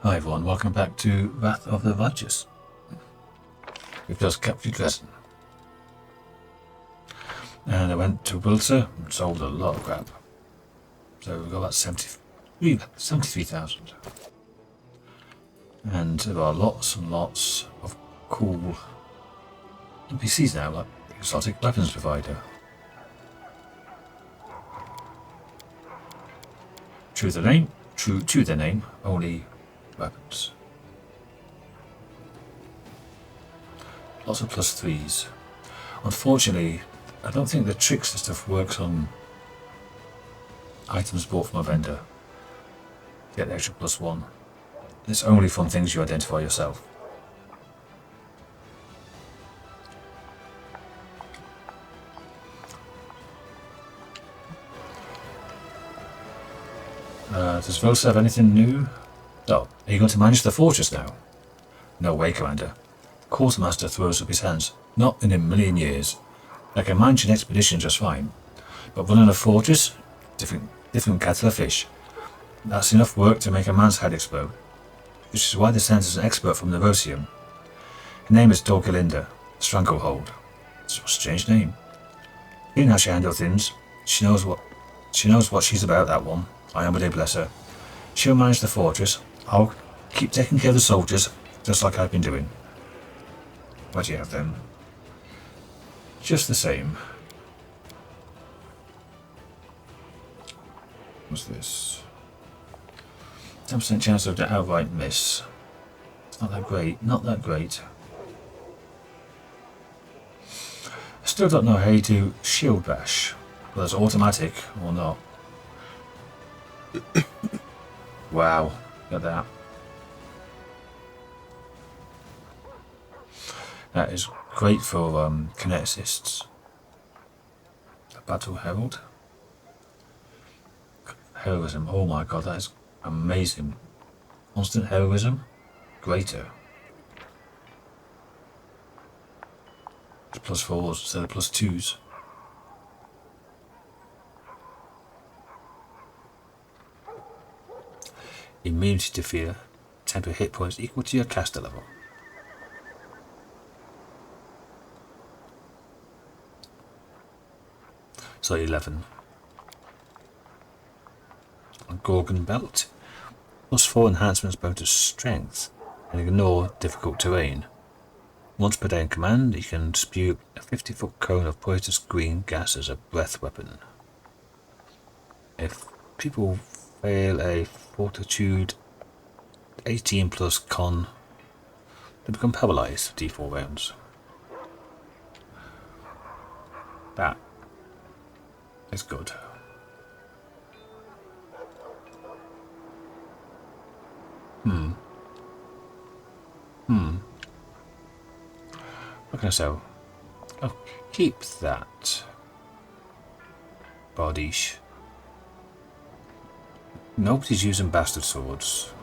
Hi everyone, welcome back to Wrath of the Righteous. We've just captured Drezen. And I went to Wilter and sold a lot of crap. So we've got about 73,000. And there are lots and lots of cool NPCs now, like exotic weapons provider. True to their name, only weapons. Lots of +3s. Unfortunately, I don't think the trickster stuff works on items bought from a vendor. Get the extra +1. It's only from things you identify yourself. Does Vos have anything new? Oh, are you going to manage the fortress now? No way, Commander. The quartermaster throws up his hands. Not in a million years. I can manage an expedition just fine, but running a fortress? Different kettle of fish. That's enough work to make a man's head explode. Which is why they sent us an expert from Nervosium. Her name is Dorgalinda, Stranglehold. It's a strange name. Seeing how she handles things, she knows what she's about, that one. I am a bless her. She'll manage the fortress. I'll keep taking care of the soldiers, just like I've been doing. What do you have then? Just the same. What's this? 10% chance of the outright miss. Not that great, not that great. I still don't know how you do shield bash, whether it's automatic or not. Wow, look at that. That is great for kineticists. The Battle Herald. Heroism, oh my god, that is amazing. Constant heroism, greater. It's +4s instead of +2s. Immunity to fear, temporary hit points equal to your caster level. So 11. A Gorgon belt. +4 enhancements bonus strength and ignore difficult terrain. Once per day in command, you can spew a 50-foot cone of poisonous green gas as a breath weapon. If people fail a fortitude 18 plus con, they become paralyzed for D4 rounds. That is good. What can I sell? I'll keep that. Bardiche. Nobody's using bastard swords.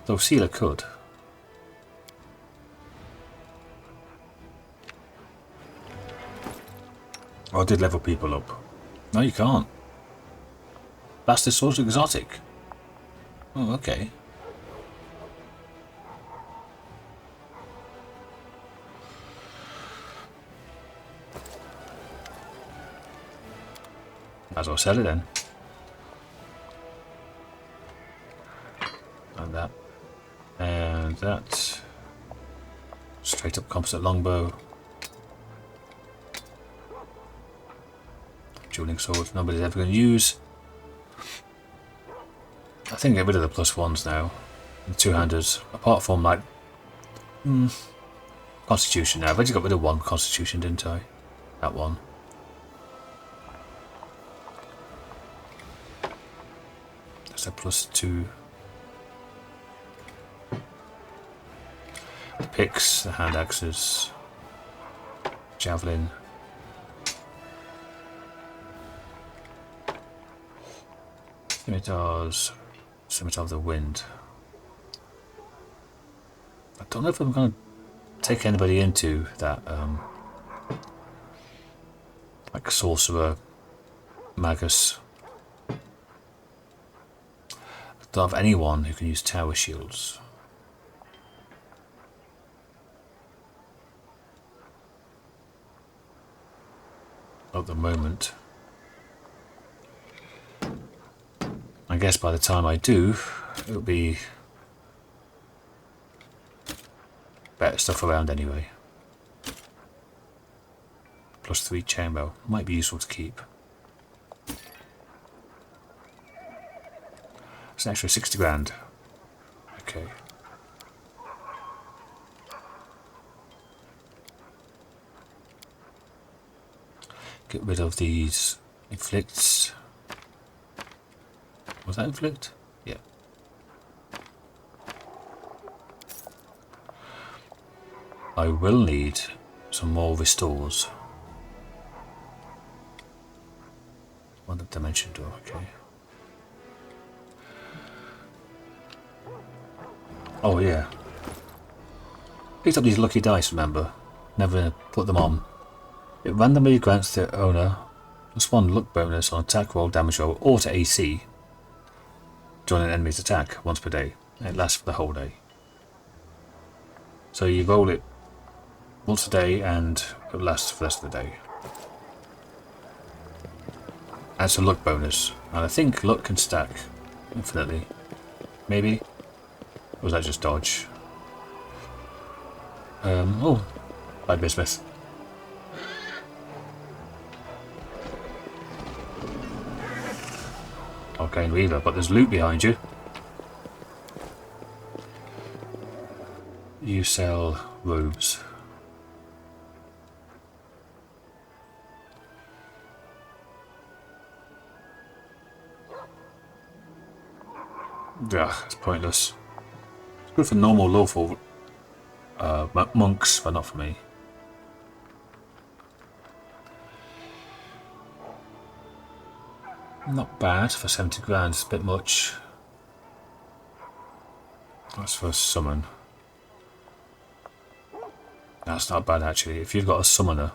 Though Sealer could. Oh, I did level people up. No, you can't. Bastard swords are exotic. Oh, okay. Might as well sell it then. And that. And that. Straight up composite longbow. Dueling swords nobody's ever going to use. I think get rid of the +1s now. The two-handers. Apart from like Constitution now. I've already got rid of one Constitution, didn't I? That one. That's a +2. The picks, the hand axes, javelin. Scimitars, Scimitar of the Wind. I don't know if I'm going to take anybody into that, like Sorcerer, Magus. I Don't have anyone who can use tower shields. At the moment. I guess by the time I do, it'll be better stuff around anyway. +3 chainmail. Might be useful to keep. It's an extra 60 grand. Okay. Get rid of these inflicts. Was that inflict? Yeah. I will need some more restores. One dimension door, okay. Oh yeah. Picked up these lucky dice, remember? Never put them on. It randomly grants the owner +1 luck bonus on attack roll, damage roll, or to AC during an enemy's attack once per day. And it lasts for the whole day. So you roll it once a day and it lasts for the rest of the day. Adds a luck bonus. And I think luck can stack infinitely. Maybe? Or was that just dodge? Oh, bye Bismuth. Okay, Reaver, but there's loot behind you. You sell robes. Ugh, it's pointless. It's good for normal lawful monks, but not for me. Not bad for 70 grand, it's a bit much. That's for a summon. That's not bad actually, if you've got a summoner.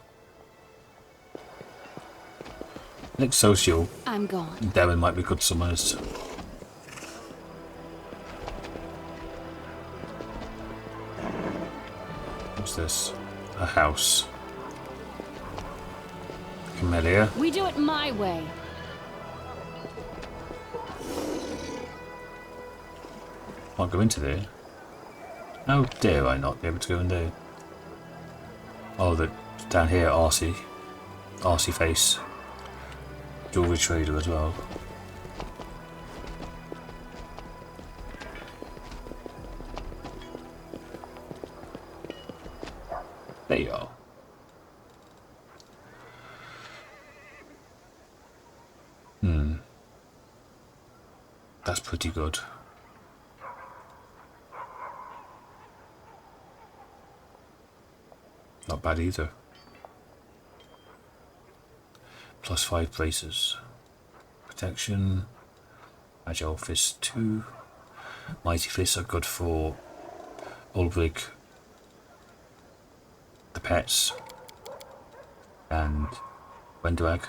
Nick Social, I'm gone. Darren might be good summoners. What's this? A house. Camellia. We do it my way. Can't go into there. How dare I not be able to go in there? Oh, the down here, RC. RC face. Jewelry trader as well. There you are. That's pretty good. Not bad either. +5 places. Protection. Agile Fist 2. Mighty Fists are good for Ulbrich, the pets, and Wendrag.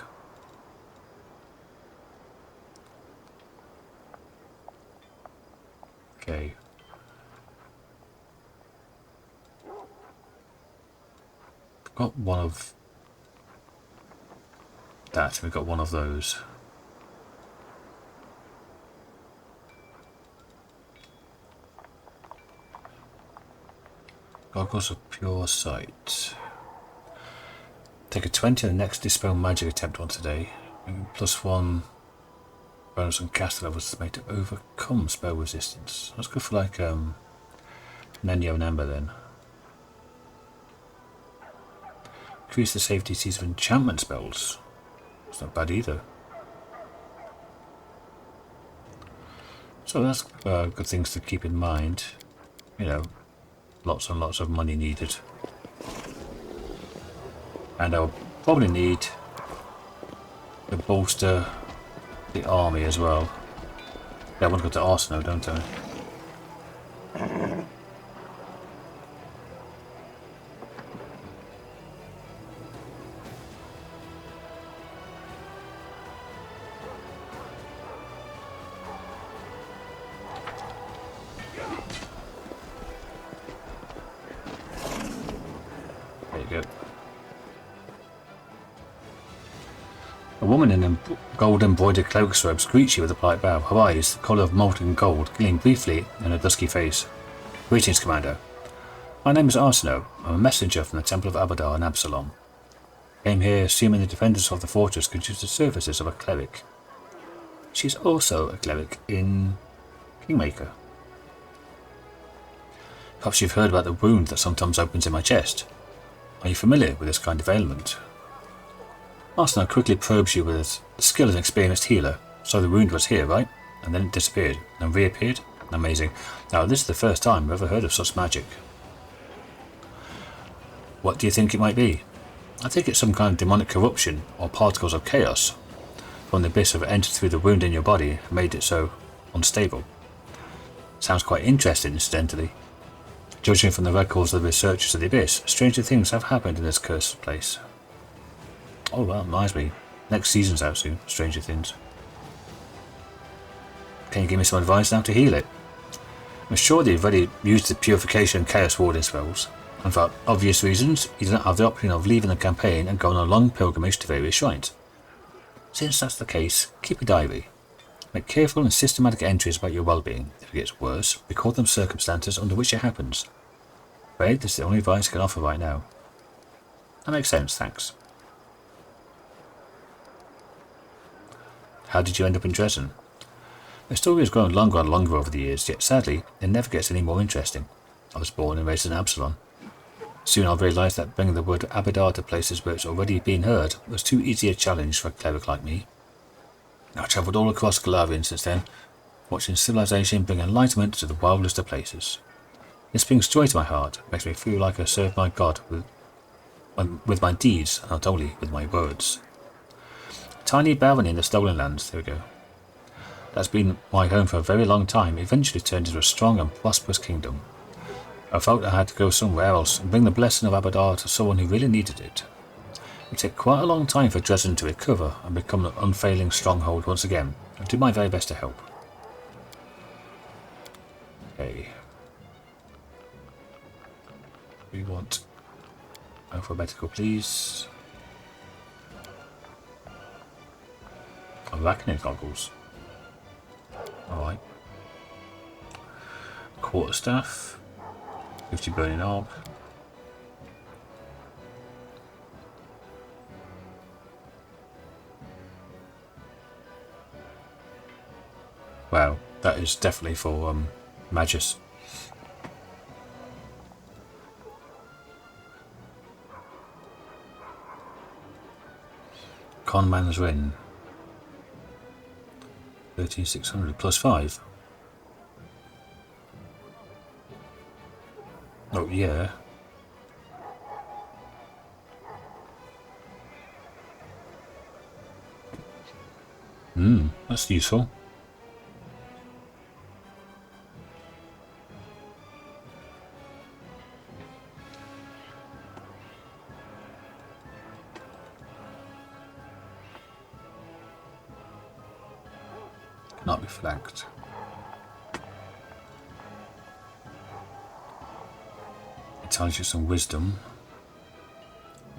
Okay. Got one of that, we've got one of those. Goggles of Pure Sight. Take a 20 on the next Dispel Magic attempt on today. +1 bonus on cast levels to make it overcome spell resistance. That's good for like Nenyo and Ember then. Increase the safety DCs of enchantment spells. It's not bad either. So that's good things to keep in mind. You know, lots and lots of money needed. And I'll probably need to bolster the army as well. Yeah, I want to go to Arsenal, don't I? woman in a gold-embroidered cloak robes greets you with a polite bow. Her eyes, the colour of molten gold, gleam briefly in her dusky face. Greetings, Commander. My name is Arsino. I'm a messenger from the Temple of Abadar in Absalom. I came here assuming the defenders of the fortress could use the services of a cleric. She's also a cleric in Kingmaker. Perhaps you've heard about the wound that sometimes opens in my chest. Are you familiar with this kind of ailment? Arsino quickly probes you with the skill of an experienced healer. So the wound was here, right? And then it disappeared, and reappeared? Amazing. Now, this is the first time I've ever heard of such magic. What do you think it might be? I think it's some kind of demonic corruption, or particles of chaos from the abyss have entered through the wound in your body and made it so unstable. Sounds quite interesting, incidentally. Judging from the records of the researchers of the abyss, stranger things have happened in this cursed place. Oh, well, reminds me. Next season's out soon, Stranger Things. Can you give me some advice now to heal it? I'm sure that you've already used the Purification and Chaos Warding spells, and for obvious reasons, you don't have the option of leaving the campaign and going on a long pilgrimage to various shrines. Since that's the case, keep a diary. Make careful and systematic entries about your well-being. If it gets worse, record them circumstances under which it happens. Afraid this is the only advice I can offer right now. That makes sense, thanks. How did you end up in Drezen? The story has grown longer and longer over the years, yet sadly, it never gets any more interesting. I was born and raised in Absalom. Soon I realised that bringing the word Abadar to places where it's already been heard was too easy a challenge for a cleric like me. I've travelled all across Galarian since then, watching civilization bring enlightenment to the wildest of places. This brings joy to my heart, makes me feel like I serve my God with my deeds, and not only with my words. A tiny barony in the Stolen Lands, there we go. That's been my home for a very long time, eventually turned into a strong and prosperous kingdom. I felt I had to go somewhere else and bring the blessing of Abadar to someone who really needed it. It would take quite a long time for Drezen to recover and become an unfailing stronghold once again. I'll do my very best to help. Okay. We want alphabetical, please. Arachnid goggles. Alright. Quarterstaff. 50 burning orb. Wow, that is definitely for Magus. Conman's Ring. 13,600 plus 5. Oh yeah. That's useful. Not be flanked. Intelligence and wisdom.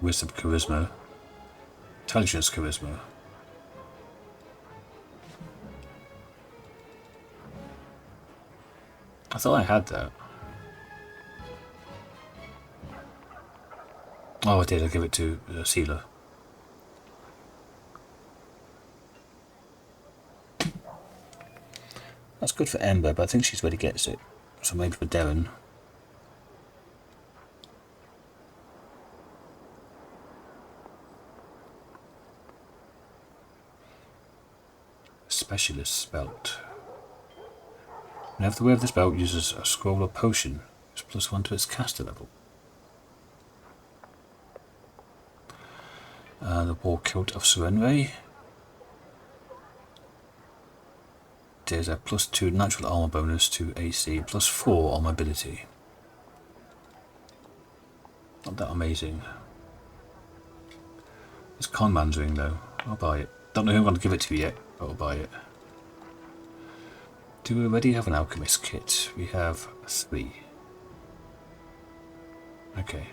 Wisdom, charisma. Intelligence, charisma. I thought I had that. Oh, I did. I give it to Sealer. That's good for Ember, but I think she's already gets it. So maybe for Darren. Specialist belt. Whenever the wearer of this belt uses a scroll or potion, it's +1 to its caster level. The war kilt of Serenray. There's a +2 natural armor bonus to AC, +4 on mobility. Not that amazing. It's Conman's Ring though. I'll buy it. Don't know who I'm going to give it to yet, but I'll buy it. Do we already have an alchemist kit? We have 3. Okay.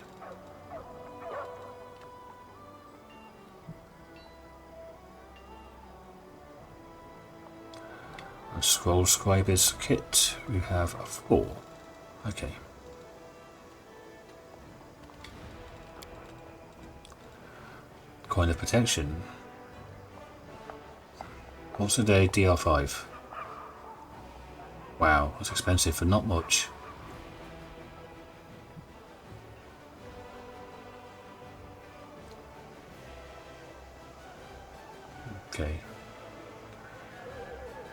Scroll Scriber's kit, we have 4. Okay. Coin of Protection. What's a day? DR5. Wow, that's expensive for not much. Okay.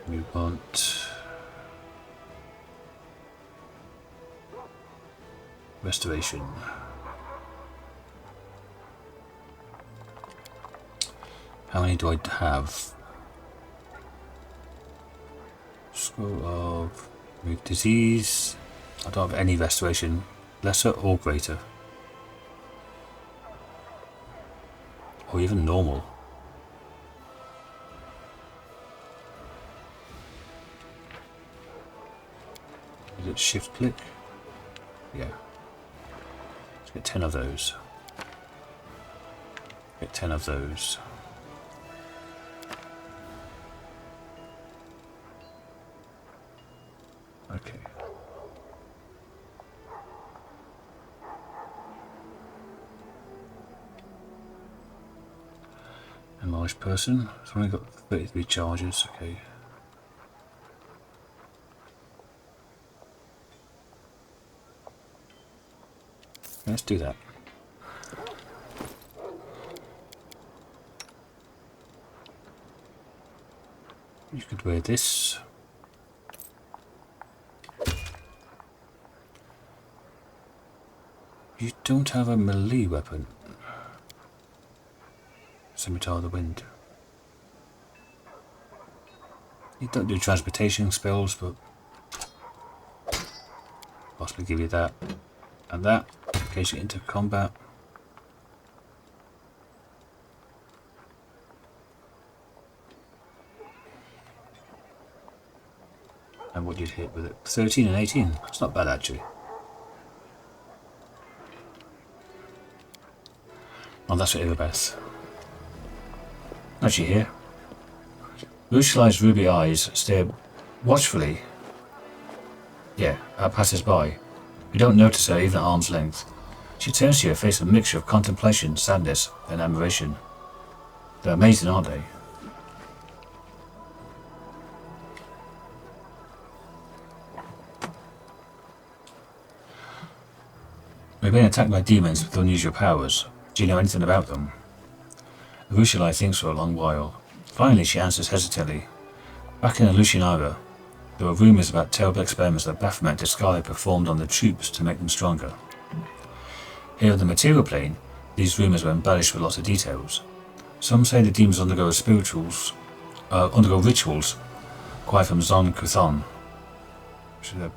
We want restoration. How many do I have? Scroll of remove disease. I don't have any restoration, lesser or greater, or even normal. Is it shift click? Yeah. Let's get 10 of those. Get 10 of those. Okay. Enlarged person. It's only got 33 charges. Okay. Let's do that. You could wear this. You don't have a melee weapon. Scimitar of the Wind. You don't do transportation spells, but possibly give you that and that in case you enter combat. And what you'd hit with it? 13 and 18. That's not bad actually. Oh, that's for Irabeth. Actually here. Arushalae's ruby eyes stare watchfully. Yeah, at passers-by. You don't notice her even at arm's length. She turns to you, face a mixture of contemplation, sadness, and admiration. They're amazing, aren't they? We've been attacked by demons with unusual powers. Do you know anything about them? Arushalae thinks for a long while. Finally, she answers hesitantly. Back in Arushalae, there were rumours about terrible experiments that Baphomet Discard performed on the troops to make them stronger. Here on the material plane, these rumours were embellished with lots of details. Some say the demons undergo rituals acquired from Zon Kuthon, which is a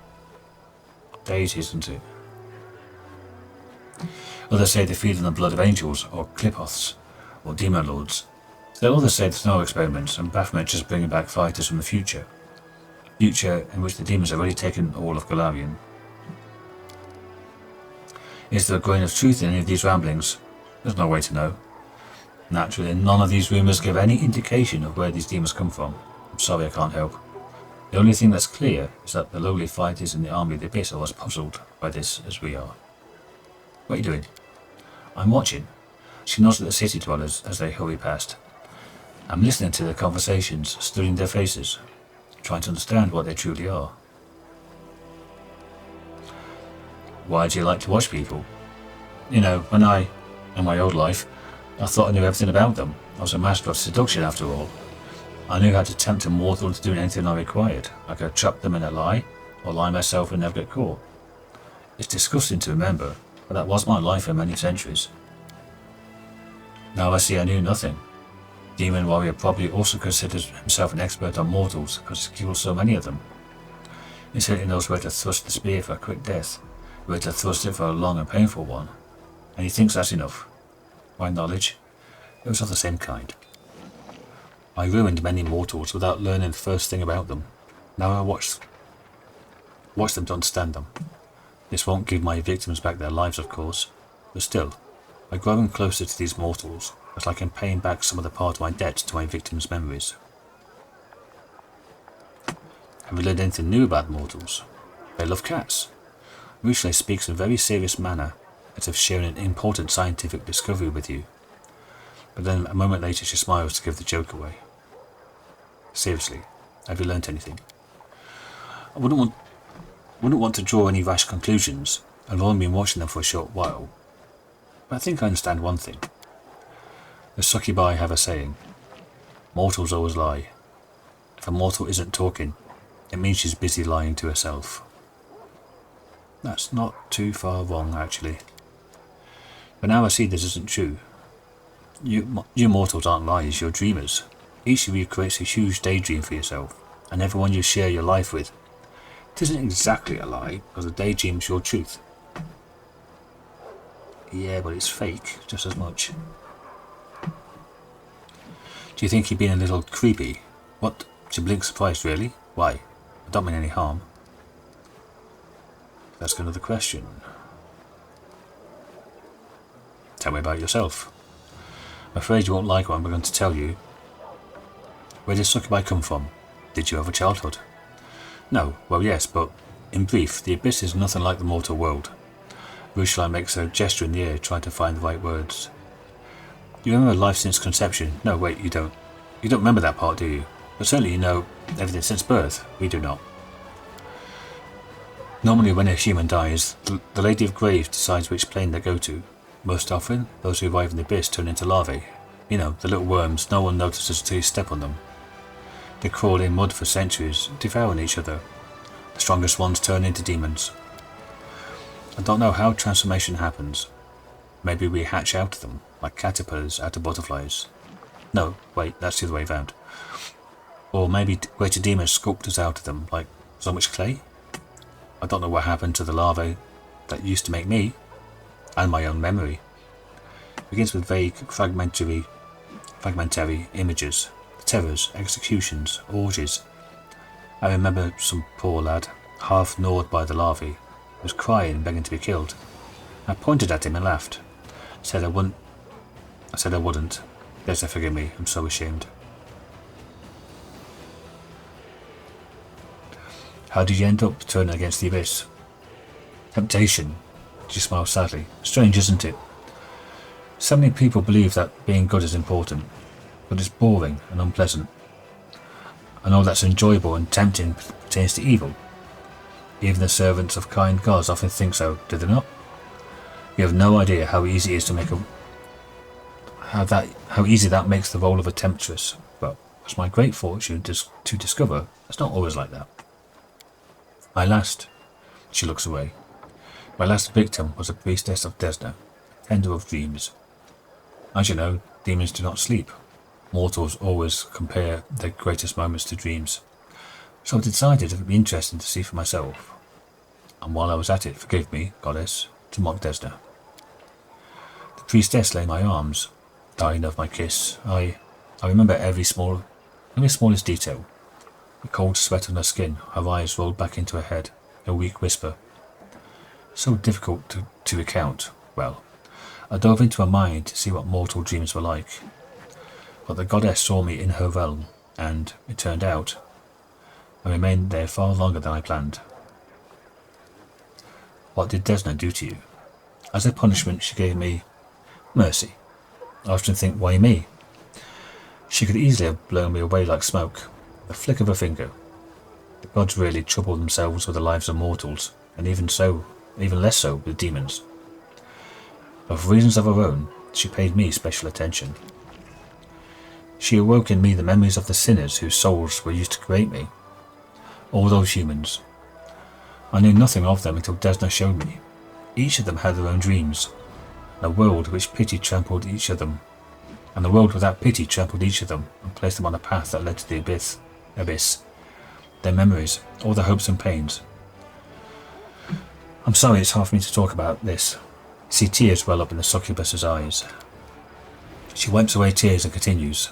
deity, isn't it? Others say they feed on the blood of angels, or Clipoths, or demon lords. Still others say there's no experiments, and Baphomet just bringing back fighters from the future. Future in which the demons have already taken all of Golarion. Is there a grain of truth in any of these ramblings? There's no way to know. Naturally, none of these rumours give any indication of where these demons come from. I'm sorry I can't help. The only thing that's clear is that the lowly fighters in the army of the Abyss are as puzzled by this as we are. What are you doing? I'm watching. She nods at the city dwellers as they hurry past. I'm listening to their conversations, studying their faces, trying to understand what they truly are. Why do you like to watch people? You know, when in my old life, I thought I knew everything about them. I was a master of seduction after all. I knew how to tempt a mortal into doing anything I required. I could trap them in a lie, or lie myself and never get caught. It's disgusting to remember, but that was my life for many centuries. Now I see I knew nothing. Demon Warrior probably also considers himself an expert on mortals because he kills so many of them. He certainly knows where to thrust the spear for a quick death, where to thrust it for a long and painful one, and he thinks that's enough. My knowledge, it was of the same kind. I ruined many mortals without learning the first thing about them. Now I watch them to understand them. This won't give my victims back their lives, of course, but still, by growing closer to these mortals, it's like I'm paying back some of the part of my debt to my victims' memories. Have you learned anything new about mortals? They love cats. Arushalae speaks in a very serious manner, as if sharing an important scientific discovery with you. But then a moment later she smiles to give the joke away. Seriously, have you learnt anything? I wouldn't want to draw any rash conclusions. I've only been watching them for a short while. But I think I understand one thing. The succubi have a saying. Mortals always lie. If a mortal isn't talking, it means she's busy lying to herself. That's not too far wrong, actually. But now I see this isn't true. You mortals aren't liars, you're dreamers. Each of you creates a huge daydream for yourself, and everyone you share your life with. It isn't exactly a lie, because the daydream's your truth. Yeah, but it's fake, just as much. Do you think you're being a little creepy? What? She blinked surprised, really? Why? I don't mean any harm. That's another question. Tell me about yourself. I'm afraid you won't like what I'm going to tell you. Where did succubi come from? Did you have a childhood? No, well yes, but in brief, the Abyss is nothing like the mortal world. Arushalae makes a gesture in the air, trying to find the right words. You remember life since conception? No, wait, you don't. You don't remember that part, do you? But certainly you know everything since birth. We do not. Normally when a human dies, the Lady of Graves decides which plane they go to. Most often, those who arrive in the Abyss turn into larvae. You know, the little worms no one notices until you step on them. They crawl in mud for centuries, devouring each other. The strongest ones turn into demons. I don't know how transformation happens. Maybe we hatch out of them, like caterpillars out of butterflies. No, wait, that's the other way round. Or maybe greater demons sculpt us out of them, like so much clay? I don't know what happened to the larvae that used to make me, and my own memory. It begins with vague, fragmentary images, terrors, executions, orgies. I remember some poor lad, half gnawed by the larvae, was crying, begging to be killed. I pointed at him and laughed. Said I wouldn't. Yes, forgive me, I'm so ashamed. How did you end up turning against the Abyss? Temptation. She smiled sadly. Strange, isn't it? So many people believe that being good is important, but it's boring and unpleasant. And all that's enjoyable and tempting pertains to evil. Even the servants of kind gods often think so, do they not? You have no idea how easy it is to make how easy that makes the role of a temptress. But it's my great fortune to discover it's not always like that. She looks away. My last victim was a priestess of Desna, tender of dreams. As you know, demons do not sleep. Mortals always compare their greatest moments to dreams. So I decided it would be interesting to see for myself. And while I was at it, forgive me, goddess, to mock Desna. The priestess lay in my arms, dying of my kiss. I remember every smallest detail. The cold sweat on her skin, her eyes rolled back into her head, a weak whisper. So difficult to recount. Well, I dove into her mind to see what mortal dreams were like. But the goddess saw me in her realm, and, it turned out, I remained there far longer than I planned. What did Desna do to you? As a punishment, she gave me mercy. I often think, why me? She could easily have blown me away like smoke, a flick of a finger. The gods really trouble themselves with the lives of mortals, and even less so with demons. But for reasons of her own, she paid me special attention. She awoke in me the memories of the sinners whose souls were used to create me. All those humans. I knew nothing of them until Desna showed me. Each of them had their own dreams. A world which pity trampled each of them, and the world without pity trampled each of them and placed them on a path that led to the abyss. Their memories, all their hopes and pains. I'm sorry it's hard for me to talk about this. See tears well up in the succubus's eyes. She wipes away tears and continues.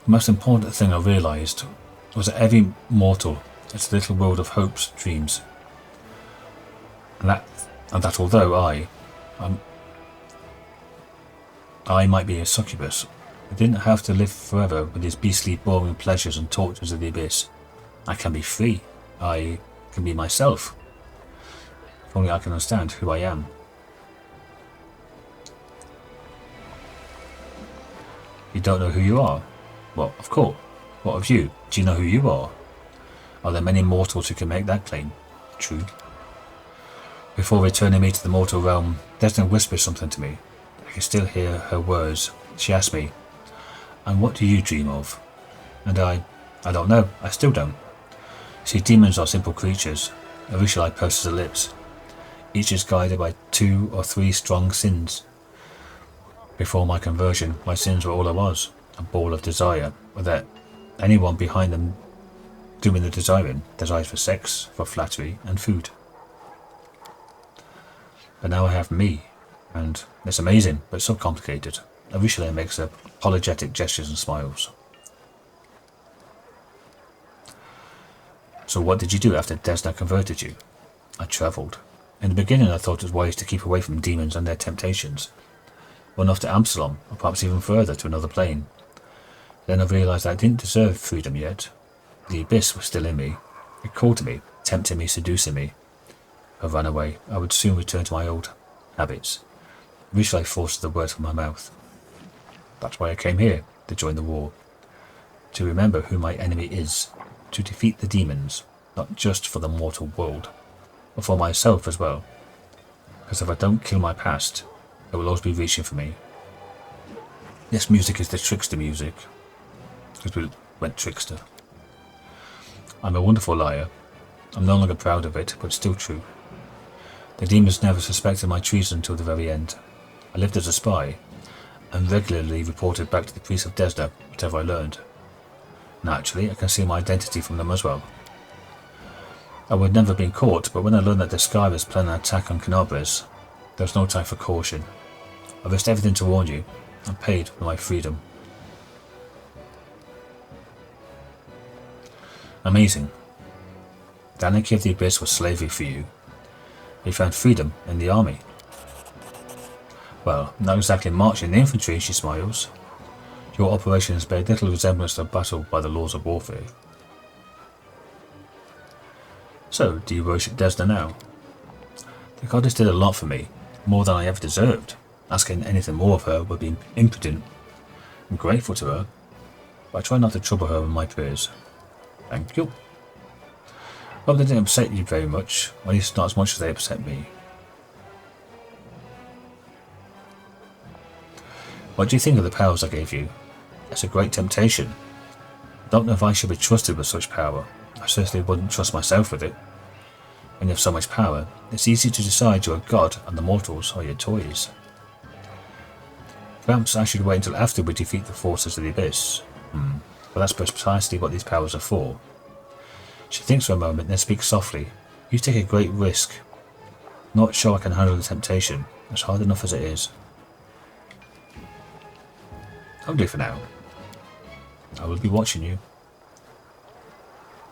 The most important thing I realised was that every mortal is a little world of hopes, dreams. And that although I might be a succubus, I didn't have to live forever with these beastly boring pleasures and tortures of the abyss. I can be free. I can be myself. If only I can understand who I am. You don't know who you are? Well, of course. What of you? Do you know who you are? Are there many mortals who can make that claim? True. Before returning me to the mortal realm, Drezen whispered something to me. I can still hear her words. She asked me, "And what do you dream of?" And I don't know. I still don't. See, demons are simple creatures. Arushalae purses her lips. Each is guided by 2 or 3 strong sins. Before my conversion, my sins were all I was, a ball of desire, that anyone behind them doing the desiring, desires for sex, for flattery, and food. But now I have me, and it's amazing, but so complicated. Arushalae makes apologetic gestures and smiles. So what did you do after Drezen converted you? I travelled. In the beginning I thought it was wise to keep away from demons and their temptations. Run off to Absalom, or perhaps even further to another plane. Then I realised I didn't deserve freedom yet. The abyss was still in me. It called to me, tempting me, seducing me. I ran away. I would soon return to my old habits. Arushalae forced the words from my mouth. That's why I came here, to join the war. To remember who my enemy is. To defeat the demons, not just for the mortal world, but for myself as well. Because if I don't kill my past, it will always be reaching for me. This music is the trickster music. Because we went trickster. I'm a wonderful liar. I'm no longer proud of it, but still true. The demons never suspected my treason until the very end. I lived as a spy, and regularly reported back to the priests of Drezen whatever I learned. Naturally, I concealed my identity from them as well. I would never have been caught, but when I learned that the Skyras planned an attack on Canabres, there was no time for caution. I risked everything to warn you, and paid with my freedom. Amazing. The anarchy of the Abyss was slavery for you. You found freedom in the army. Well, not exactly marching in the infantry, she smiles. Your operations bear little resemblance to a battle by the laws of warfare. So, do you worship Drezen now? The goddess did a lot for me, more than I ever deserved. Asking anything more of her would be imprudent. I'm grateful to her, but I try not to trouble her with my prayers. Thank you. Hope they didn't upset you very much, or at least not as much as they upset me. What do you think of the powers I gave you? It's a great temptation. I don't know if I should be trusted with such power. I certainly wouldn't trust myself with it. When you have so much power, it's easy to decide you're a god and the mortals are your toys. Perhaps I should wait until after we defeat the forces of the Abyss. But that's precisely what these powers are for. She thinks for a moment, then speaks softly. You take a great risk. Not sure I can handle the temptation. It's hard enough as it is. I'll do for now. I will be watching you.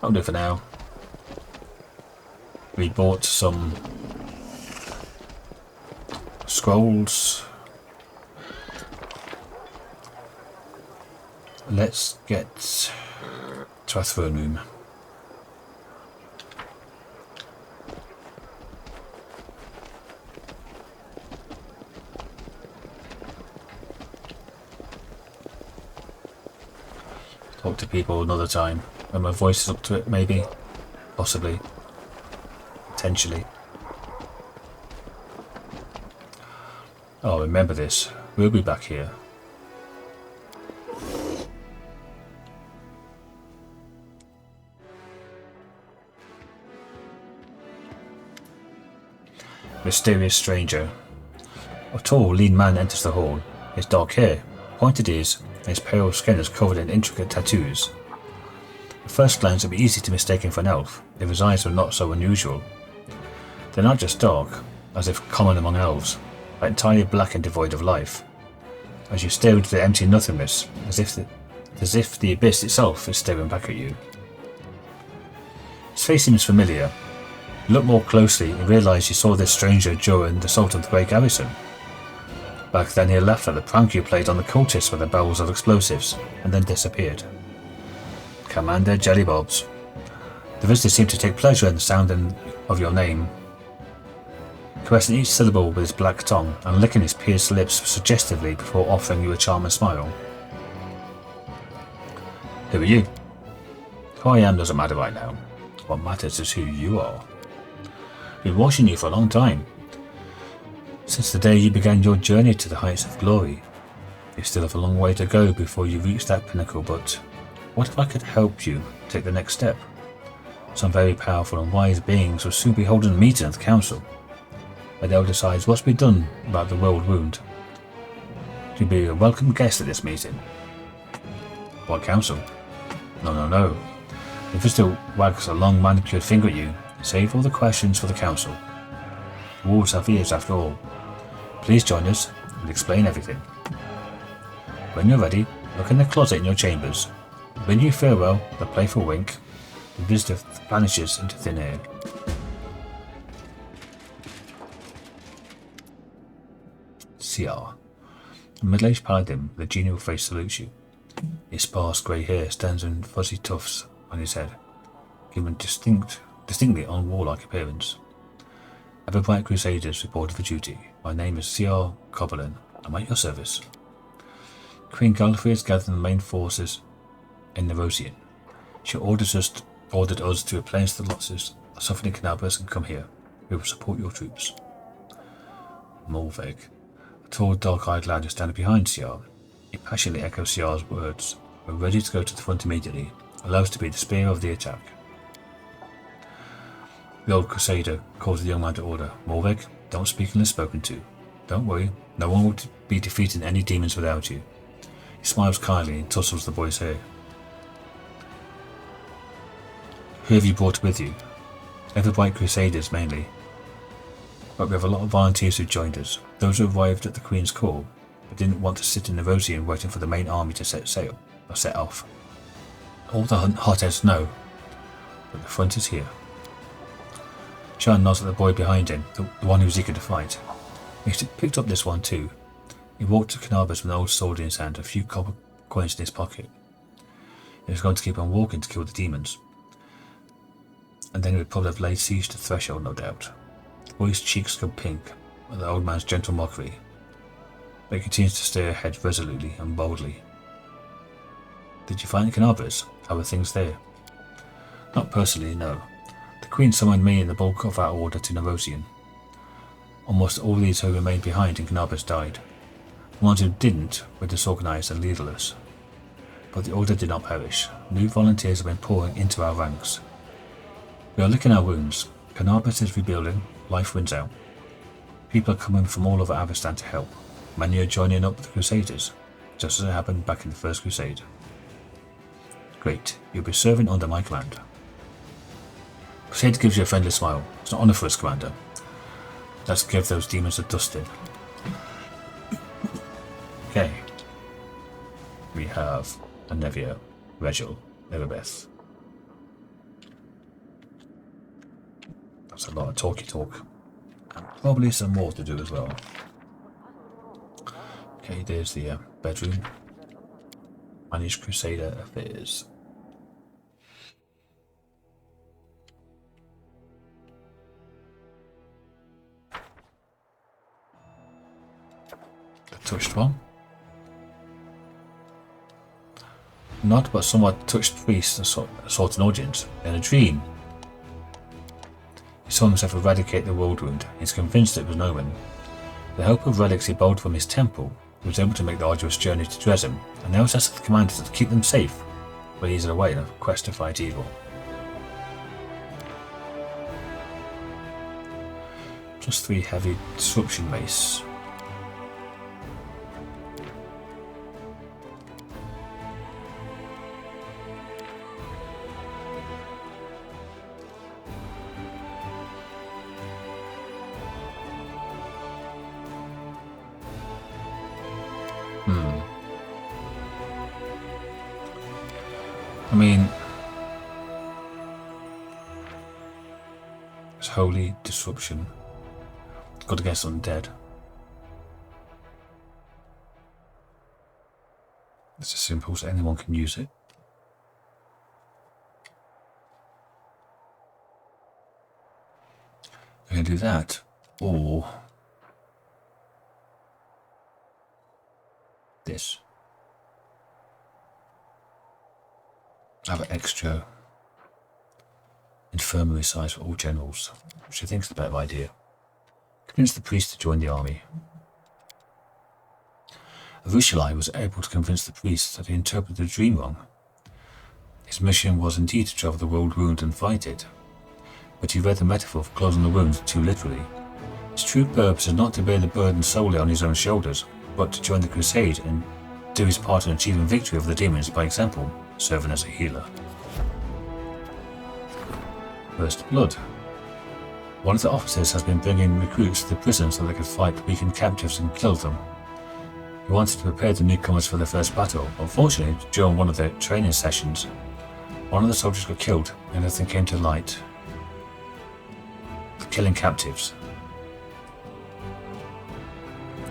I'll do for now. We bought some scrolls. Let's get to our throne room. Talk to people another time, when my voice is up to it, maybe, possibly, potentially. Oh, remember this, we'll be back here. Mysterious stranger. A tall, lean man enters the hall. His dark hair, pointed ears, and his pale skin is covered in intricate tattoos. At first glance it would be easy to mistake him for an elf, if his eyes were not so unusual. They're not just dark, as if common among elves, but entirely black and devoid of life. As you stare into the empty nothingness, as if the abyss itself is staring back at you. His face seems familiar. You look more closely and realise you saw this stranger during the assault of the Great Garrison. Back then he laughed at the prank you played on the cultists with the barrels of explosives, and then disappeared. Commander Jellybobs. The visitors seem to take pleasure in the sound of your name, caressing each syllable with his black tongue and licking his pierced lips suggestively before offering you a charming smile. Who are you? Who I am doesn't matter right now. What matters is who you are. I've been watching you for a long time. Since the day you began your journey to the heights of glory. You still have a long way to go before you reach that pinnacle, but what if I could help you take the next step? Some very powerful and wise beings will soon be holding a meeting at the council, where they'll decide what's to be done about the world wound. You'll be a welcome guest at this meeting. What council? No. If it still wags a long manicured finger at you, save all the questions for the council. Wolves have ears after all. Please join us and explain everything. When you're ready, look in the closet in your chambers. When you farewell, the playful wink, the visitor vanishes into thin air. CR. A middle-aged paladin with a genial face salutes you. His sparse grey hair stands in fuzzy tufts on his head, giving distinctly unwarlike appearance. Everbright Crusaders reported for duty. My name is CR Coberlin. I'm at your service. Queen Galifrey has gathered the main forces in Nerosian. She ordered us to replenish the losses suffered in Canabras and come here. We will support your troops. Morveg, a tall, dark-eyed lad who standing behind CR. He passionately echoes CR's words. We're ready to go to the front immediately. Allow us to be the spear of the attack. The old Crusader calls the young man to order. Morveg, don't speak unless spoken to. Don't worry, no one will be defeating any demons without you. He smiles kindly and tussles the boy's hair. Who have you brought with you? Everbright Crusaders mainly. But we have a lot of volunteers who joined us. Those who arrived at the Queen's call, but didn't want to sit in Nerosian waiting for the main army to set off. All the hotheads know, but the front is here. Sean nods at the boy behind him, the one who's eager to fight. He picked up this one too. He walked to Canabas with an old sword in his hand, a few copper coins in his pocket. He was going to keep on walking to kill the demons. And then he would probably have laid siege to the threshold, no doubt. The boy's cheeks go pink at the old man's gentle mockery, but he continues to stare ahead resolutely and boldly. Did you find Canabas? How were things there? Not personally, no. The Queen summoned me and the bulk of our order to Nerosian. Almost all these who remained behind in Canabas died. The ones who didn't were disorganized and leaderless. But the order did not perish. New volunteers have been pouring into our ranks. We are licking our wounds. Canabas is rebuilding. Life wins out. People are coming from all over Avestan to help. Many are joining up with the Crusaders, just as it happened back in the First Crusade. Great. You'll be serving under my command. Crusade gives you a friendly smile. It's an honor for us, Commander. Let's give those demons a dusting. Okay. We have Anevia, Regill, Irabeth. That's a lot of talky talk. And probably some more to do as well. Okay, there's the bedroom. Manage Crusader affairs. The touched one. Not but somewhat touched priest sought an audience in a dream. He saw himself eradicate the world wound. He's convinced it was no one. With the help of relics he borrowed from his temple, he was able to make the arduous journey to Drezen, and now has asked the commanders to keep them safe while he's away on a quest to fight evil. +3 heavy disruption mace. I mean, it's holy disruption. Good against undead. It's as simple as anyone can use it. can do that, or this. Have an extra infirmary size for all generals, which I think is the better idea. Convince the priest to join the army. Arushalae was able to convince the priest that he interpreted the dream wrong. His mission was indeed to travel the world wound and fight it, but he read the metaphor for closing the wound too literally. His true purpose is not to bear the burden solely on his own shoulders, but to join the Crusade and do his part in achieving victory over the demons by example, serving as a healer. First Blood. One of the officers has been bringing recruits to the prison so they could fight weakened captives and kill them. He wanted to prepare the newcomers for their first battle. Unfortunately, during one of their training sessions, one of the soldiers got killed and everything came to light. Killing captives.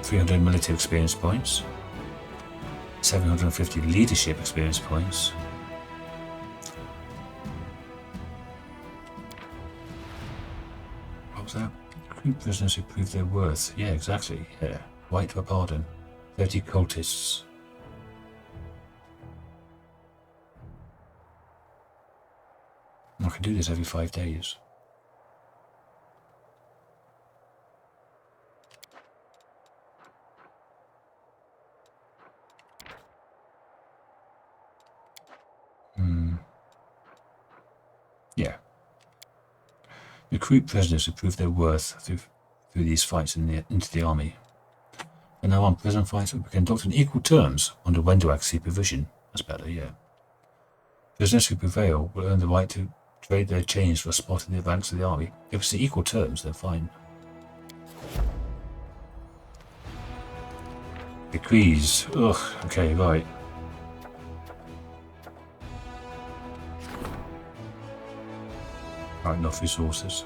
300 military experience points. 750 leadership experience points. What was that? Recruit prisoners who prove their worth. Yeah, exactly. Yeah. Right to a pardon. 30 cultists. I can do this every 5 days. Yeah. Recruit prisoners who prove their worth through these fights into the army. And now on prison fights will be conducted in equal terms under Wenduak's supervision. That's better, yeah. Prisoners who prevail will earn the right to trade their chains for a spot in the ranks of the army. If it's the equal terms, then fine. Decrees. Ugh, okay, right. Right, enough resources.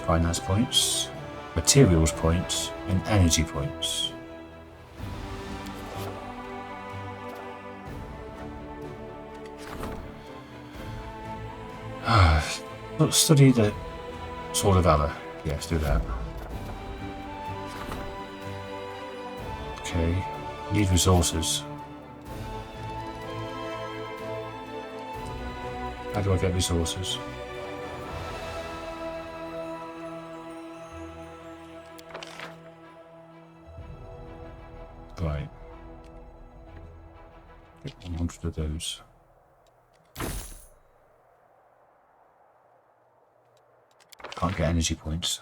Finance points, materials points, and energy points. Let's study the Sword of Valor. Yeah, let's do that. Okay, need resources. How do I get resources? Right. Get 100 of those. Can't get energy points.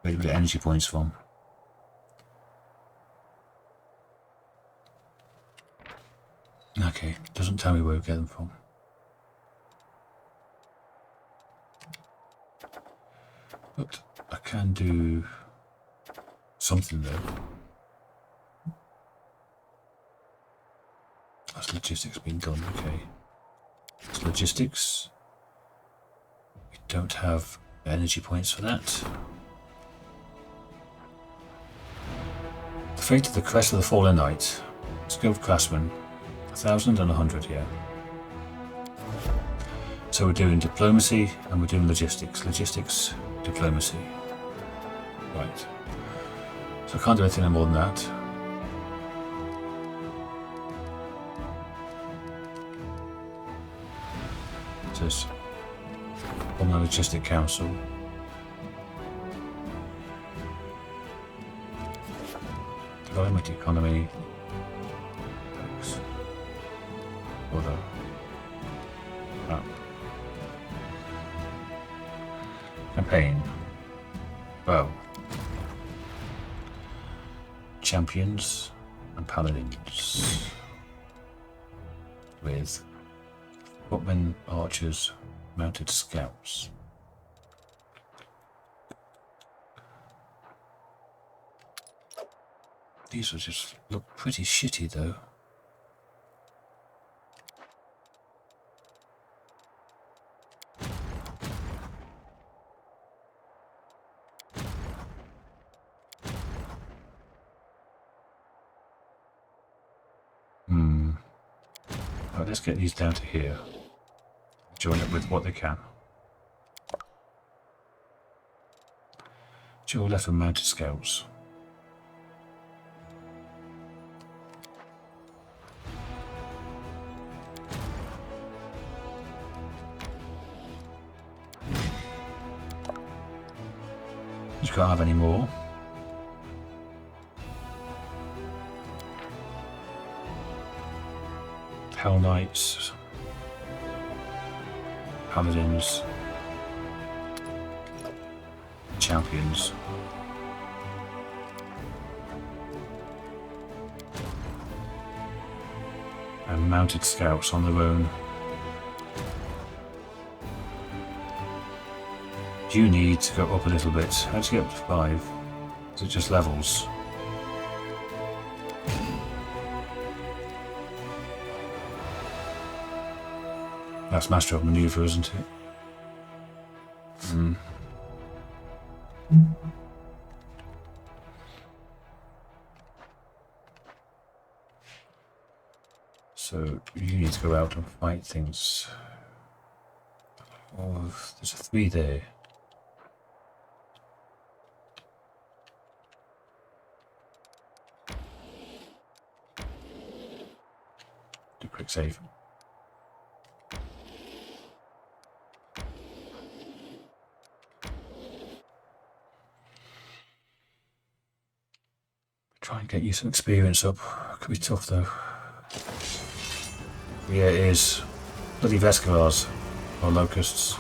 Where do we get energy points from? Okay, doesn't tell me where we get them from. But I can do something though. That's logistics being done, okay. It's logistics. We don't have energy points for that. The fate of the crest of the fallen knight. Skilled craftsman. 1,000 and 100, yeah. So we're doing diplomacy and we're doing logistics. Logistics, diplomacy. Right. So I can't do anything more than that. It says on the Logistic Council. Development economy. Order. Campaign. Well. Champions and paladins. With footmen, archers, mounted scouts. These will just look pretty shitty though. Right, let's get these down to here. Join it with what they can. Dual left with mounted scouts. You can't have any more. Hell Knights, Paladins, Champions. And mounted scouts on their own. You need to go up a little bit. How do you get up to 5? Is it just levels? That's Master of Maneuver, isn't it? So you need to go out and fight things. Oh, there's a 3 there. Do a quick save. Try and get you some experience up. Could be tough though. Yeah, it is. Bloody Vescavars or locusts.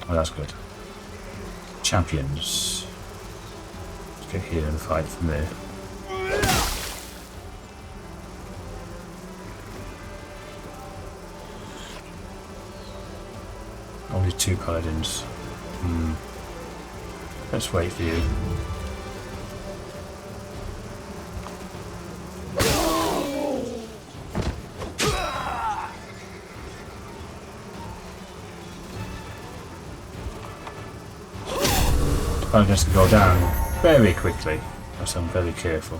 Oh, that's good. Champions. Let's get here and fight from there. Only 2 paladins. Let's wait for you. The paladins can go down very quickly, so I'm very careful.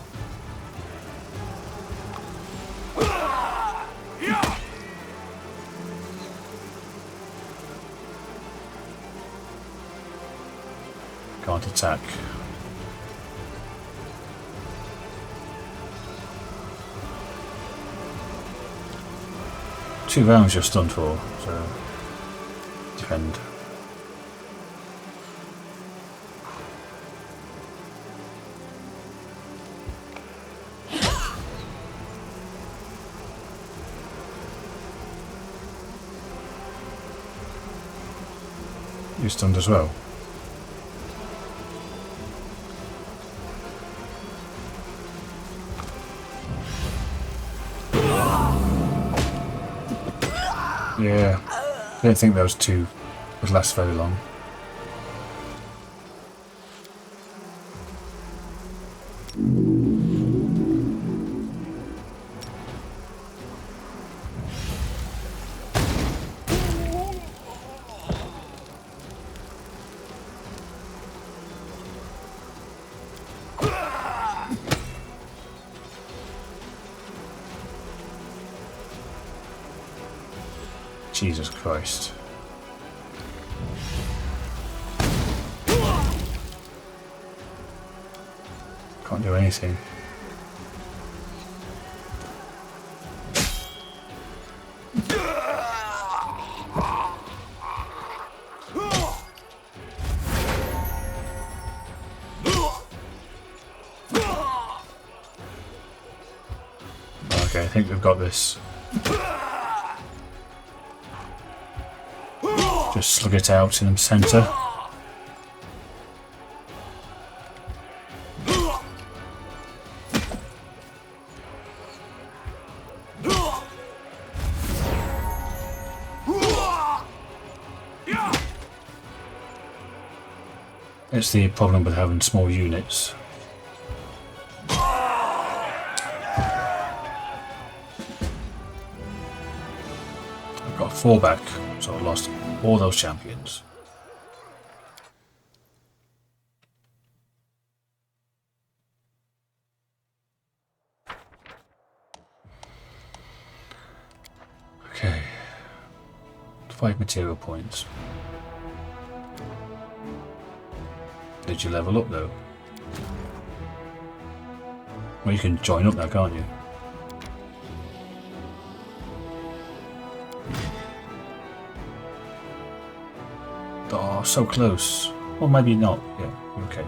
Can't attack. Two rounds you're stunned for, so defend. You're stunned as well. Yeah, I don't think those 2 would last very long. Jesus Christ. Can't do anything. Okay, I think we've got this. Just slug it out in the centre. It's the problem with having small units. I've got 4 back, so I lost all those champions. 5 material points. Did you level up though? Well, you can join up now, can't you? Oh, so close. Or maybe not. Yeah, okay.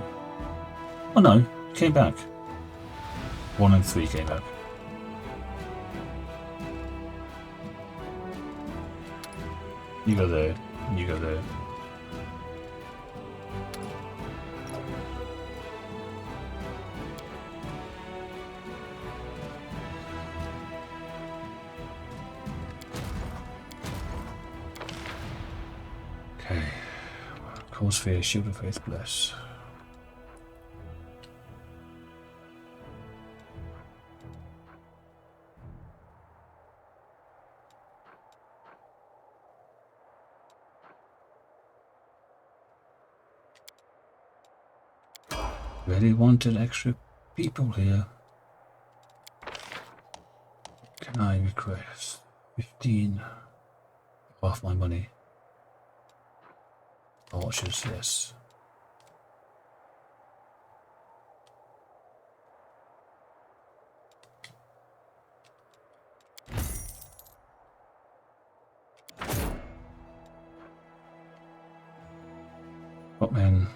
Oh no, came back. 1 and 3 came back. You go there, you go there. Okay. Cause fear, shield of faith, bless. Really wanted extra people here. Can I request 15 off my money? Archers, yes. What man?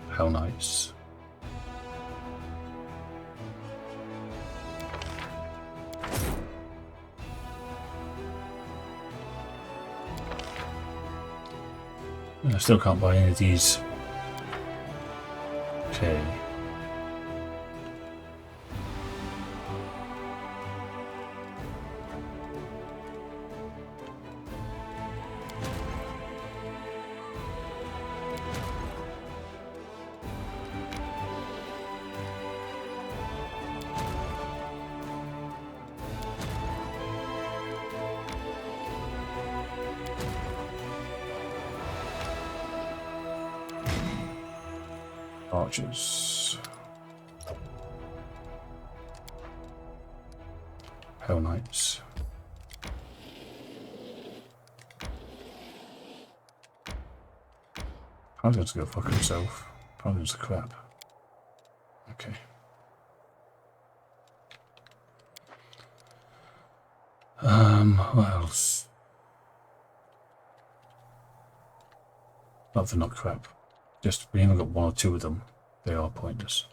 How nice. I still can't buy any of these. Okay. Archers. Hell Knights. Paladin's gonna fuck himself. Paladin's a crap. Okay. What else? Not they're not crap. Just we only got 1 or 2 of them. They are pointless.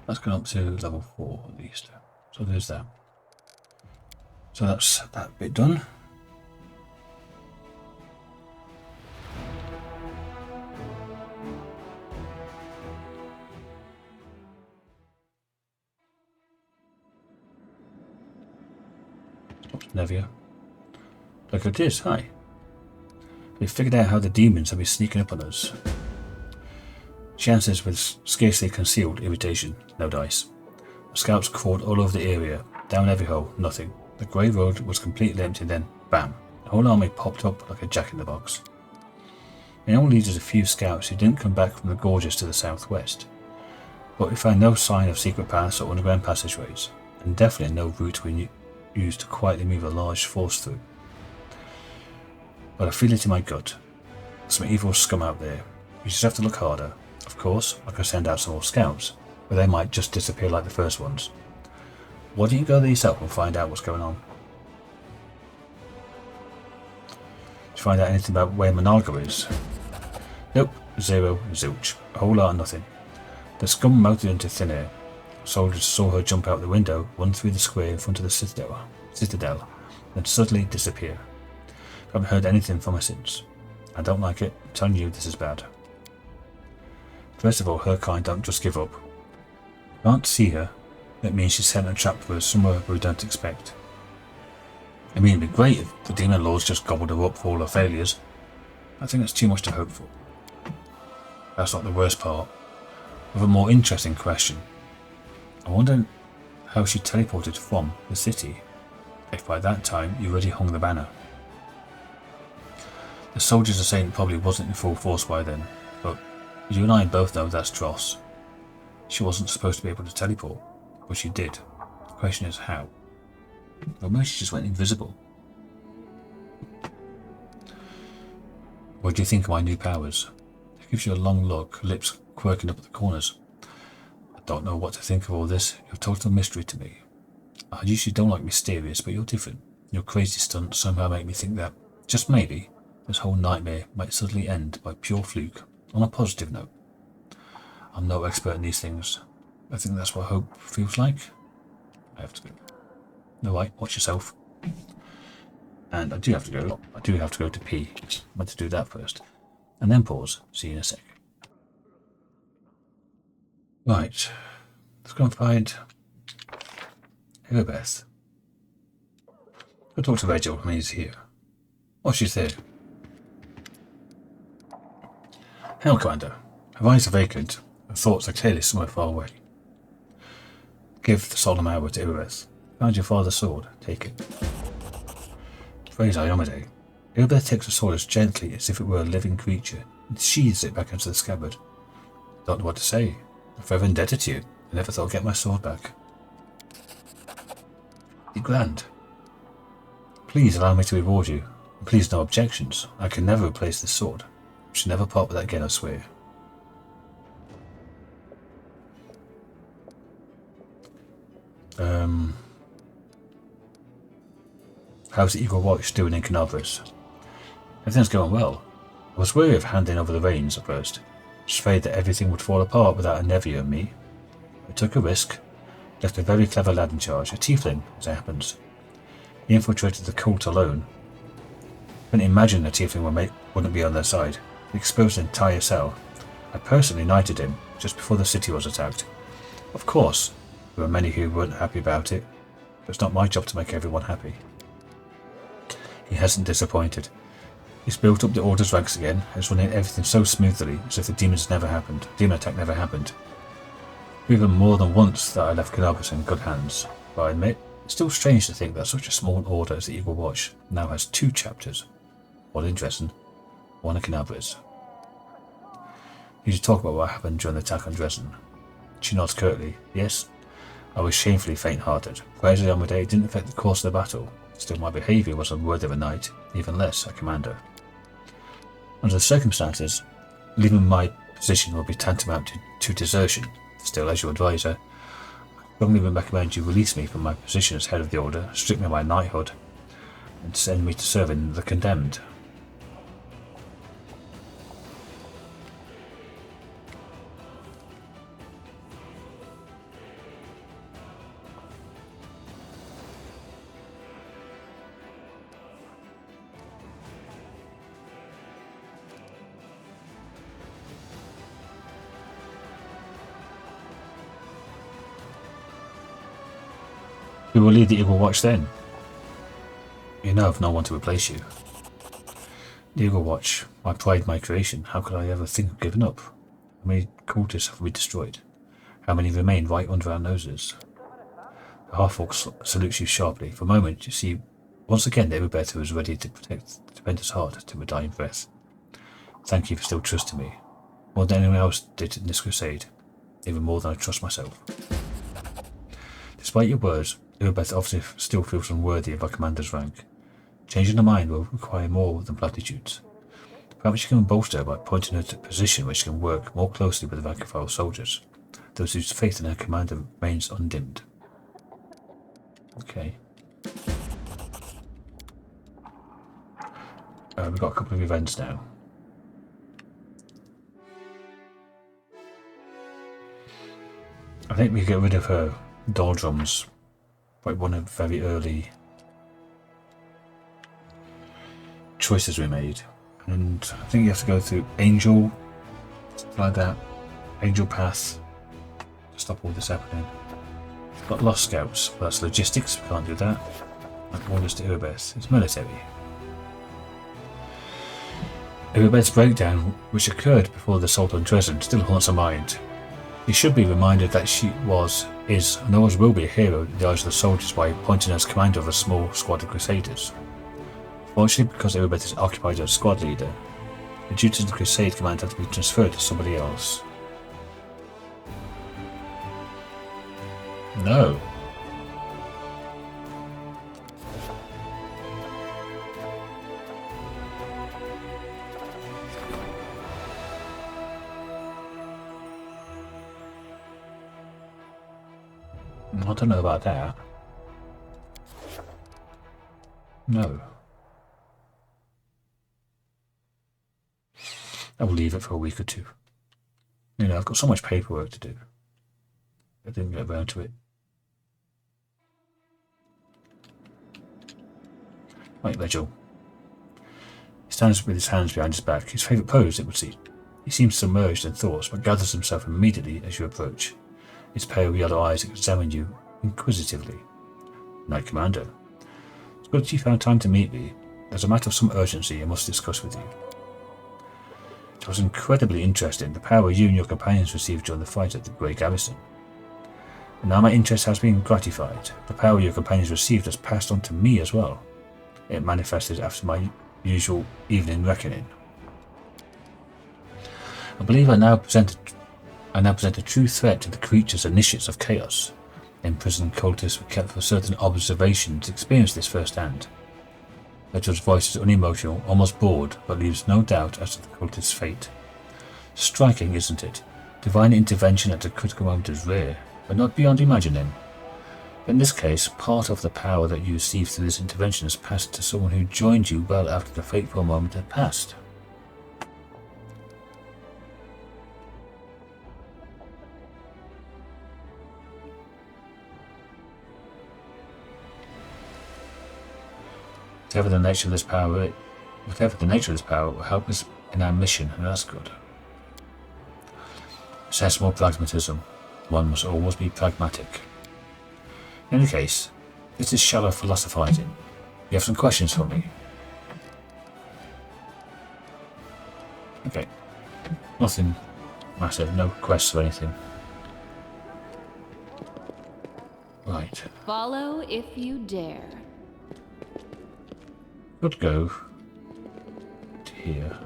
That's gone up to level 4 at least. So there's that. So that's that bit done. Oops, Anevia. Look at this, hi. We figured out how the demons have been sneaking up on us. She answers with scarcely concealed irritation, no dice. Scouts crawled all over the area, down every hole, nothing. The grey road was completely empty, then, bam, the whole army popped up like a jack-in-the-box. It only needed a few scouts who didn't come back from the gorges to the southwest. But we found no sign of secret paths or underground passageways, and definitely no route we used to quietly move a large force through. But I feel it in my gut. Some evil scum out there. You just have to look harder. Of course, I could send out some more scouts, but they might just disappear like the first ones. Why don't you go there yourself and find out what's going on? Did you find out anything about where Monalga is? Nope, zero, zilch. A whole lot of nothing. The scum melted into thin air. Soldiers saw her jump out the window, run through the square in front of the citadel, then suddenly disappear. Haven't heard anything from her since. I don't like it. I'm telling you, this is bad. First of all, her kind don't just give up. Can't see her. That means she's set a trap for us somewhere we don't expect. I mean, it'd be great if the demon lords just gobbled her up for all her failures. I think that's too much to hope for. That's not the worst part. I have a more interesting question. I wonder how she teleported from the city, if by that time you already hung the banner. The soldiers are saying it probably wasn't in full force by then, but you and I both know that's dross. She wasn't supposed to be able to teleport, but she did. The question is how. Or maybe she just went invisible. What do you think of my new powers? It gives you a long look, lips quirking up at the corners. I don't know what to think of all this. You're a total mystery to me. I usually don't like mysterious, but you're different. Your crazy stunts somehow make me think that, just maybe, this whole nightmare might suddenly end by pure fluke, on a positive note. I'm no expert in these things. I think that's what hope feels like. I have to go. No, right, watch yourself. And I do have to go. I do have to go to pee. I meant to do that first. And then pause. See you in a sec. Right. Let's go and find Irabeth. Go talk to Regill when he's here. Oh, she's there. Hail, Commander. Her eyes are vacant. Her thoughts are clearly somewhere far away. Give the solemn hour to Irabeth. Find your father's sword. Take it. Praise Iomedae. Irabeth takes the sword as gently as if it were a living creature and sheathes it back into the scabbard. Don't know what to say. I'm forever indebted to you. I never thought I'd get my sword back. Be grand. Please allow me to reward you. And please no objections. I can never replace this sword. I should never part with that again, I swear. How's the Eagle Watch doing in Canaveras? Everything's going well. I was wary of handing over the reins at first. Just afraid that everything would fall apart without Anevia and me. I took a risk. Left a very clever lad in charge, a tiefling, as it happens. He infiltrated the cult alone. Couldn't imagine a tiefling wouldn't be on their side. He exposed an entire cell. I personally knighted him just before the city was attacked. Of course, there were many who weren't happy about it, but it's not my job to make everyone happy. He hasn't disappointed. He's built up the Order's ranks again and is running everything so smoothly as if the demon attack never happened. Even more than once that I left Canaveras in good hands, but I admit, it's still strange to think that such a small order as the Eagle Watch now has 2 chapters, one in Drezen, one in Canaveras. You should talk about what happened during the attack on Drezen. She nods curtly. Yes, I was shamefully faint-hearted. Praise Iomedae didn't affect the course of the battle. Still, my behaviour was unworthy of a knight, even less a commander. Under the circumstances, leaving my position would be tantamount to desertion. Still, as your advisor, I strongly recommend you release me from my position as head of the Order, strip me of my knighthood, and send me to serve in the Condemned. Who will lead the Eagle Watch then? You know of no one to replace you. The Eagle Watch, my pride, my creation, how could I ever think of giving up? How many cultists have we destroyed? How many remain right under our noses? The half-orc salutes you sharply. For a moment, you see once again the Irabeth who is ready to protect the Defender's heart to her dying breath. Thank you for still trusting me, more than anyone else did in this crusade, even more than I trust myself. Despite your words, Irabeth obviously still feels unworthy of our commander's rank. Changing her mind will require more than platitudes. Perhaps you can bolster her by pointing her to a position where she can work more closely with the rank of our soldiers, those whose faith in her commander remains undimmed. Okay. We've got a couple of events now. I think we get rid of her doldrums. One of the very early choices we made, and I think you have to go through Angel, something like that, Angel Path, to stop all this happening. We've got Lost Scouts, but that's logistics, we can't do that. Like orders to Irabeth, it's military. Irabeth's breakdown, which occurred before the assault on Drezen, still haunts her mind. He should be reminded that she is, and always will be a hero in the eyes of the soldiers by appointing as commander of a small squad of Crusaders. Fortunately, because Irabeth is occupied as squad leader, the duties of the Crusade command have to be transferred to somebody else. No. I don't know about that. No. I will leave it for a week or two. You know, I've got so much paperwork to do. I didn't get around to it. Right, Regill. He stands with his hands behind his back, his favourite pose, it would seem. He seems submerged in thoughts, but gathers himself immediately as you approach. His pale yellow eyes examine you inquisitively. Knight Commander, it's good that you found time to meet me. There's a matter of some urgency I must discuss with you. It was incredibly interesting, the power you and your companions received during the fight at the Grey Garrison. And now my interest has been gratified. The power your companions received has passed on to me as well. It manifested after my usual evening reckoning. I believe I now present a true threat to the creatures and initiates of chaos. Imprisoned cultists were kept for certain observations to experience this firsthand. Regill's voice is unemotional, almost bored, but leaves no doubt as to the cultist's fate. Striking, isn't it? Divine intervention at a critical moment is rare, but not beyond imagining. But in this case, part of the power that you received through this intervention has passed to someone who joined you well after the fateful moment had passed. Whatever the nature of this power will help us in our mission, and that's good. Sensible pragmatism. One must always be pragmatic. In any case, this is shallow philosophizing. You have some questions for me? Okay. Nothing massive, no quests or anything. Right. Follow if you dare. Could go to here.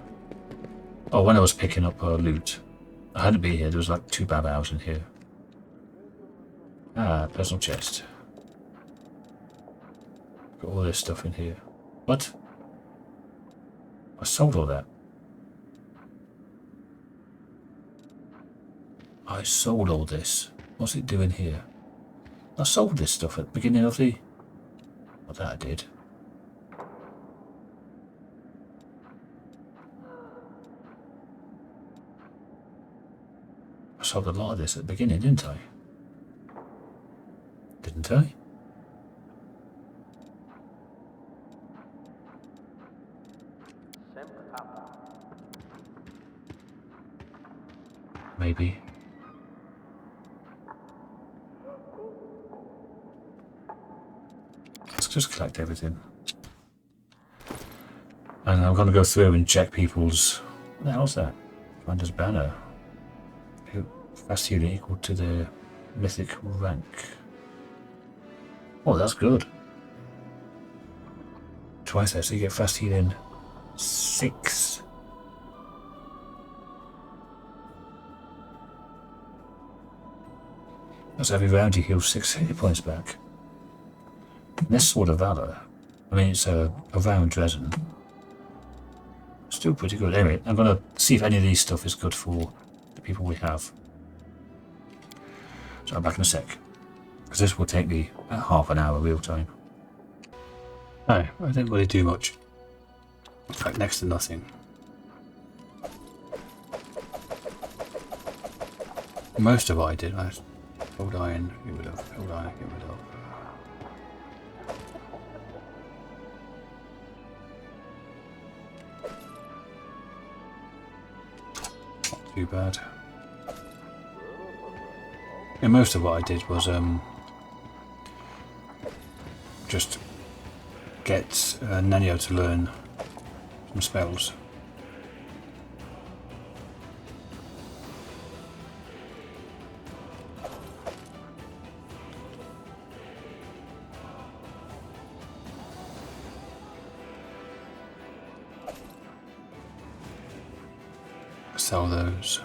Oh, when I was picking up loot, I had to be here. There was like 2 babaus in here. Ah, personal chest. Got all this stuff in here. What? I sold all that. I sold all this. What's it doing here? I sold this stuff at the beginning of the... Well, that I did. I sold a lot of this at the beginning, didn't I? Didn't I? Maybe. Let's just collect everything. And I'm going to go through and check people's... What the hell's that? Commander's banner. Fast healing equal to the mythic rank. Oh, that's good. Twice that, so you get fast healing 6. That's every round you heal 6 hit points back. This Sword of Valor. I mean, it's a round Drezen. Still pretty good. Anyway, I'm going to see if any of these stuff is good for the people we have. So I'm back in a sec. Because this will take me about half an hour real time. No, I didn't really do much. In fact, next to nothing. Most of what I did was old iron, get rid of, old iron, get rid of. Not too bad. Yeah, most of what I did was just get Nanyo to learn some spells. Sell those.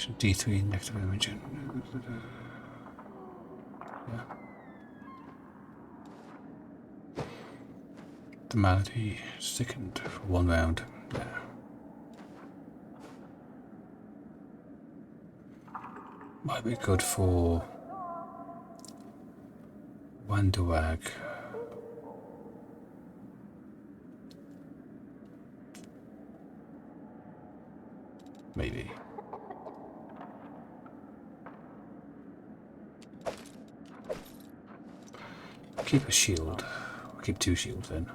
Reaction D3 negative image. Yeah. The malady sickened for 1 round. Yeah. Might be good for Wanderwag. Maybe. Keep a shield. I'll keep 2 shields then.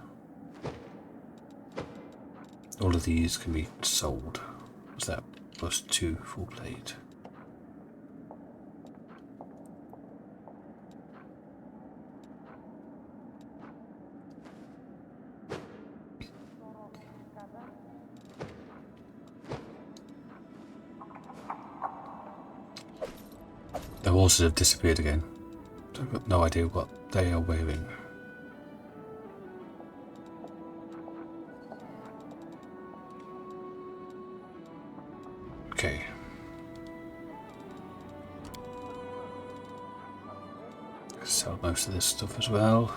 All of these can be sold. What's that? +2 full plate. The horses have disappeared again. I've got no idea what they are wearing. Okay. Sell most of this stuff as well.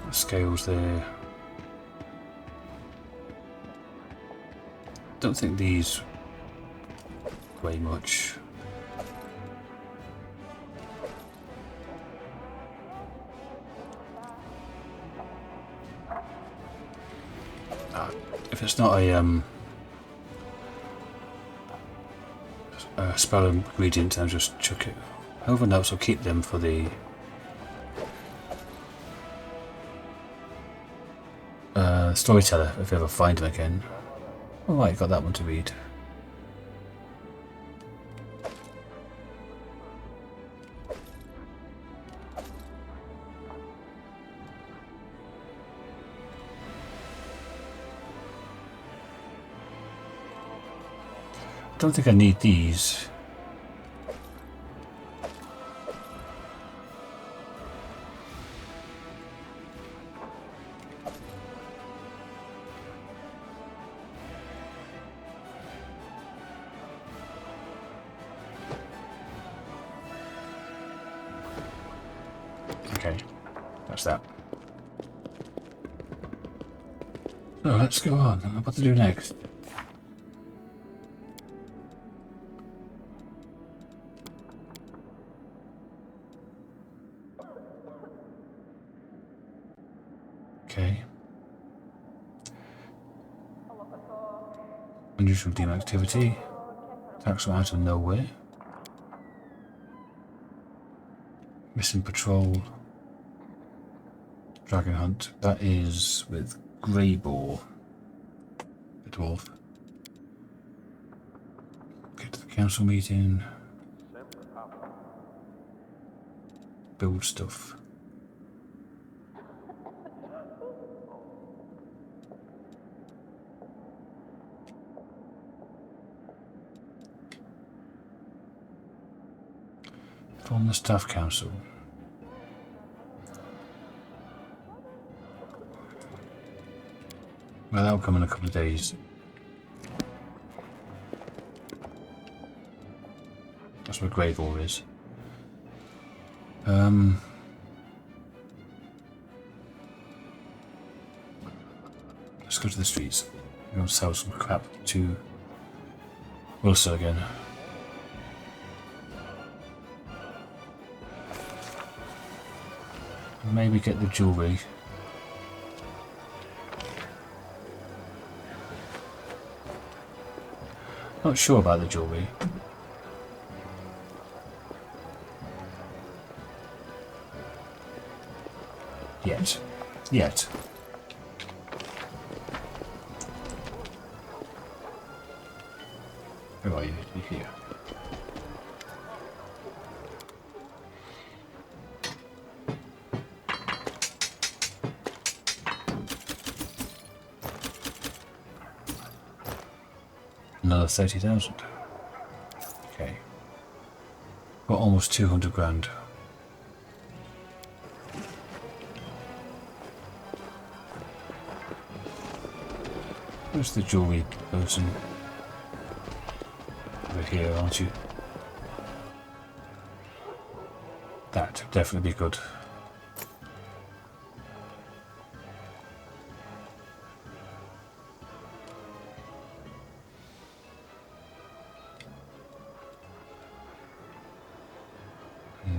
The scales there. Don't think these weigh much. If it's not a spell ingredient, I'll just chuck it. Over notes, I'll keep them for the storyteller if you ever find them again. Oh right, got that one to read. I don't think I need these. Okay, that's that. So let's go on. What to do next? Okay. Unusual demon activity. Attacks from out of nowhere. Missing patrol. Dragon hunt. That is with Greyboar. The dwarf. Get to the council meeting. Build stuff. Form the staff council. Well, that'll come in a couple of days. That's where Greyboar is. Let's go to the streets. We're going to sell some crap to Wilson again. Maybe get the jewellery. Not sure about the jewellery. Yet. Where are you? You're here. Another 30,000. Okay. Got almost 200 grand. Where's the jewelry person? Over here, aren't you? That would definitely be good.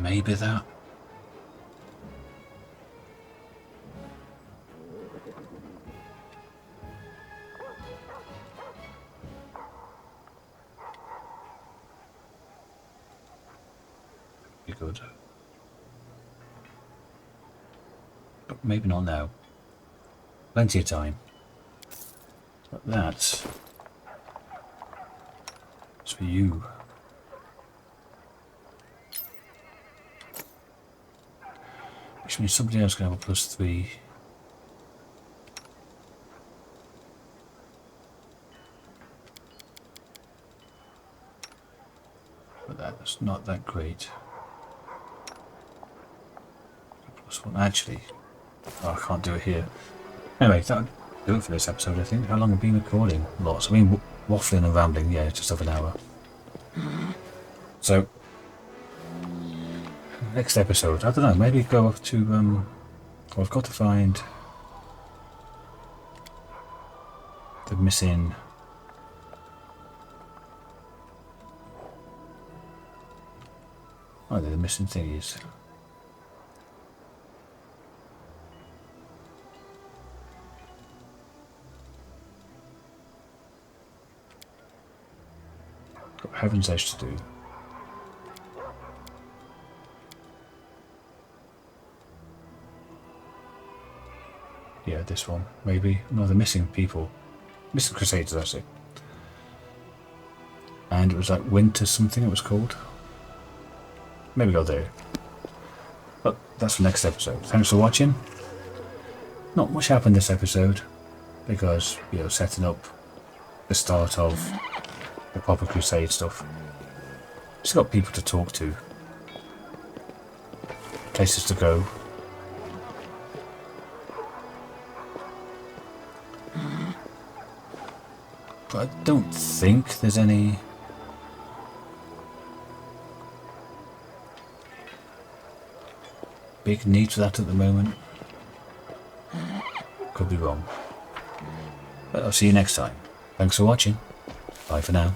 Maybe that. Be good. But maybe not now. Plenty of time. But that's for you. Which means somebody else can have a +3. But that's not that great. +1. Actually, oh, I can't do it here. Anyway, that'll do it for this episode, I think. How long have I been recording? Lots. I mean, waffling and rambling, yeah, just over an hour. So, next episode, I don't know, maybe go off to, well, I've got to find the missing, oh, the missing thingies. Got Heaven's Edge to do. Yeah, this one, maybe. No, the missing people. Missing Crusaders, actually. And it was like Winter something it was called. Maybe go there. But that's for next episode. Thanks for watching. Not much happened this episode. Because, you know, setting up the start of the proper Crusade stuff. Just got people to talk to. Places to go. But I don't think there's any big need for that at the moment. Could be wrong. But I'll see you next time. Thanks for watching. Bye for now.